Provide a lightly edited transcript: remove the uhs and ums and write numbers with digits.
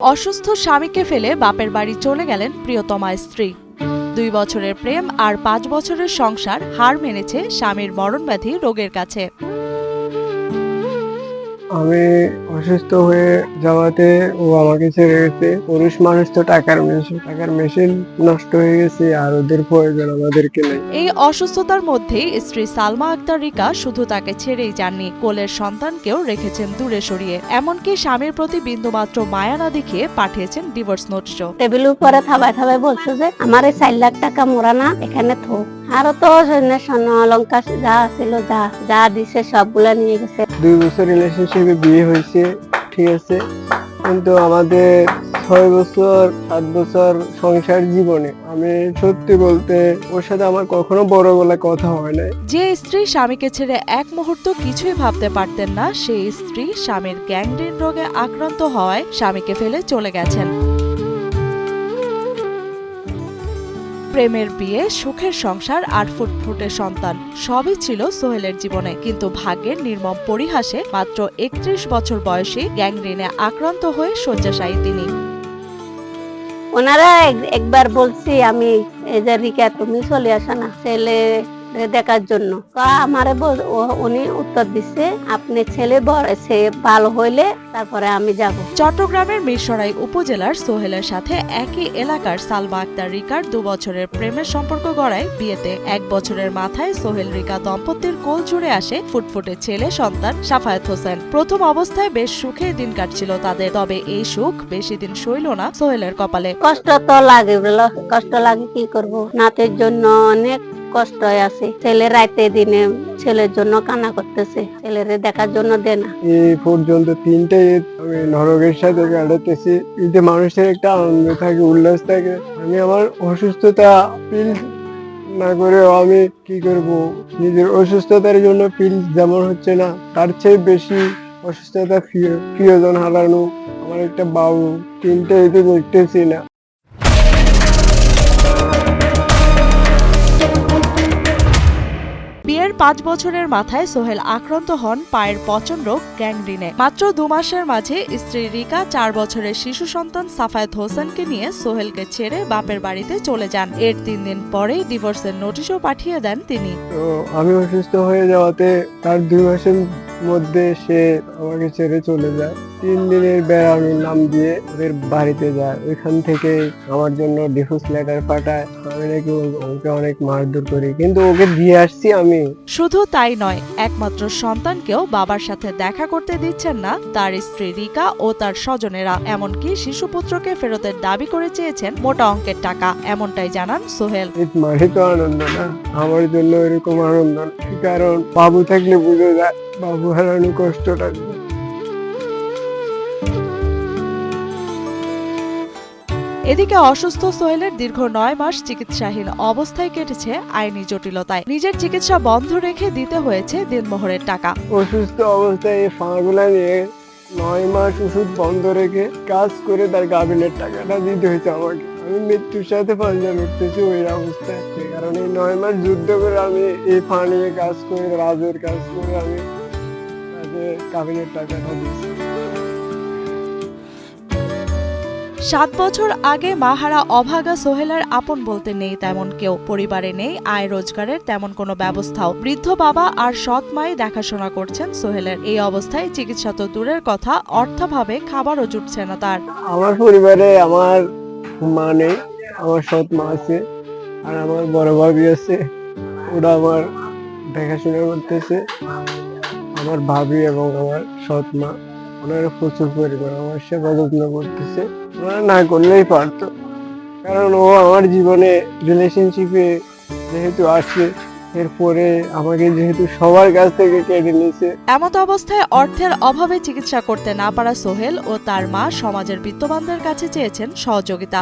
অসুস্থ স্বামীকে ফেলে বাপের বাড়ি চলে গেলেন প্রিয়তমা স্ত্রী। 2 বছরের প্রেম আর 5 বছরের সংসার হার মেনেছে স্বামীর মরণব্যাধি রোগের কাছে। আমি অসুস্থ হয়ে যাওয়াতে ও আমাকে ছেড়ে গেছে। পুরুষ মানুষ তো টাকার মেশিন নষ্ট হয়ে গেছে, আর ওদের প্রয়োজন আমাদেরকে নেই। এই অসুস্থতার মধ্যেই স্ত্রী সালমা আক্তার রিকা শুধু তাকে ছেড়েই যাননি, কোলের সন্তানকেও রেখেছেন দূরে সরিয়ে। এমনকি স্বামীর প্রতি বিন্দুমাত্র মায়া না দেখিয়ে পাঠিয়েছেন ডিভোর্স নোটিশও। টেবিলের উপরে থাবায় থাবায় বলছে যে আমার এই 4 লাখ টাকা মোরা না এখানে থোক, আরো তো স্বর্ণ অলংকার যা ছিল যা দিছে সবগুলা নিয়ে গেছে। 2 বছর রিলেশনশিপে বিয়ে হয়েছে, ঠিক আছে, কিন্তু আমাদের 6 বছর 7 বছর সংসার জীবনে আমি সত্যি বলতে ওর সাথে আমার কখনো বড় গলায় কথা হয় নাই। যে স্ত্রী স্বামীকে ছেড়ে এক মুহূর্ত কিছুই ভাবতে পারতেন না, সেই স্ত্রী স্বামীর গ্যাংগ্রিন রোগে আক্রান্ত হওয়ায় স্বামীকে ফেলে চলে গেছেন। প্রেমের বিয়ে, সুখের সংসার আর ফুটফুটে সন্তান সবই ছিল সোহেলের জীবনে, কিন্তু ভাগ্যের নির্মম পরিহাসে মাত্র 31 বছর বয়সে গ্যাংগ্রিনে আক্রান্ত হয়ে শয্যাশায়ী তিনি। ওনারা একবার বলছি আমি এই যে রিকা তুমি চলে আসো না ছেলে দেখার জন্য, আমারে উনি উত্তর দিচ্ছে আপনি ছেলে ভালো হইলে তারপরে আমি যাব। চট্টগ্রামের মিরসরাই উপজেলার সোহেলের সাথে একই এলাকার সালমা আক্তার রিকার 2 বছরের প্রেমের সম্পর্ক গড়ায় বিয়েতে। 1 বছরের মাথায় সোহেল রিকা দম্পতির কোল জুড়ে আসে ফুটফুটে ছেলে সন্তান সাফায়েত হোসেন। প্রথম অবস্থায় বেশ সুখে দিন কাটছিল তাদের, তবে এই সুখ বেশি দিন সইল না সোহেলের কপালে। কষ্ট তো লাগে, কষ্ট লাগে, কি করব, নাতের জন্য অনেক কষ্ট আছে। ছেলে রাতে দিনে ছেলের জন্য কান্না করতেছে, ছেলেরে দেখার জন্য দেয় না। এই পর্যন্ত 3টে ঈদ আমি নরকের সাথে কাটাতেছি। ঈদে মানুষের একটা আনন্দ থাকে, উল্লাস থাকে। আমি আমার অসুস্থতা ফিল না করেও আমি কি করব, নিজের অসুস্থতার জন্য ফিল যেমন হচ্ছে না, তার চেয়ে বেশি অসুস্থতা প্রিয়জন হারানো, আমার একটা বাবু, 3টে ঈদে দেখতেছি না। বিয়ের 5 বছরের মাথায় সোহেল আক্রান্ত হন পায়ের পচন রোগ গ্যাংগ্রিনে। মাত্র 2 মাসের মাঝে স্ত্রী রিকা 4 বছরের শিশু সন্তান সাফায়েত হোসেনকে নিয়ে সোহেলকে ছেড়ে বাপের বাড়িতে চলে যান। এর 3 দিন পরেই ডিভোর্সের নোটিশও পাঠিয়ে দেন তিনি। তো আমি অসুস্থ হয়ে যাওয়াতে তার 2 মাসের মধ্যে সে আমাকে ছেড়ে চলে যায়। 3 দিনের বেড়ানোর নাম দিয়ে ওদের বাড়িতে যায়। ওইখান থেকে আমার জন্য ডিভোর্স লেটার পাঠায়। আমি নাকি ওকে অনেক মারধর করি, কিন্তু ওকে দিয়ে আসছি আমি। শুধু তাই নয়, একমাত্র সন্তানকেও বাবার সাথে দেখা করতে দিচ্ছেন না তার স্ত্রী রিকা ও তার স্বজনেরা। এমনকি শিশুপুত্রকে ফেরতের দাবি করে চেয়েছেন মোটা অঙ্কের টাকা, এমনটাই জানান সোহেল। ঈদ মানে তো আনন্দ না, আমার জন্য এরকম আনন্দ না, কারণ বাবু থাকলে বুঝে যায় বাবু হারানো কষ্টটা। এদিকে অসুস্থ সোহেলের দীর্ঘ 9 মাস চিকিৎসাহীন অবস্থায় কেটেছে আইনি জটিলতায়। নিজের চিকিৎসা বন্ধ রেখে দিতে হয়েছে দিনমোহরের টাকা। অসুস্থ অবস্থায় এই ফাঁগুলা নিয়ে 9 মাস ওষুধ বন্ধ রেখে কাজ করে তার গাভিনের টাকাটা দিতে হয়েছে আমাকে। আমি মৃত্যুর সাথে পাঞ্জা লড়তেছি ওই অবস্থায়, কারণ এই 9 মাস যুদ্ধ করে আমি এই ফা নিয়ে কাজ করে, রাজের কাজ করে আমি তাকে গাভিনের টাকাটা দিচ্ছি। 7 বছর আগে মাহারা অভাগা সোহেলের আপন বলতে নেই তেমন কেউ, পরিবারে নেই আয় রোজগারের তেমন কোনো ব্যবস্থাও। বৃদ্ধ বাবা আর সৎ মাই দেখাশোনা করছেন সোহেলের। এই অবস্থায় চিকিৎসা তো দূরের কথা, অর্থাভাবে খাবারও জুটছে না তার। আমার পরিবারে আমার মা নেই, আমার সৎ মা আছে আর আমার বড় ভাবি আছে, ওরা আমার দেখাশোনা করতেছে। আমার ভাবি এবং আমার সৎ মা, ওনারা প্রচুর পরিমাণ আমার সেবা যত্ন করতেছে। ওনারা না করলেই পারতো, কারণ ও আমার জীবনে রিলেশনশিপে যেহেতু আসছে, এরপরে আমাকে যেহেতু সবার কাছ থেকে কেড়ে নিয়েছে। এমত অবস্থায় অর্থের অভাবে চিকিৎসা করতে না পারা সোহেল ও তার মা সমাজের বিত্তবানদের কাছে চেয়েছেন সহযোগিতা।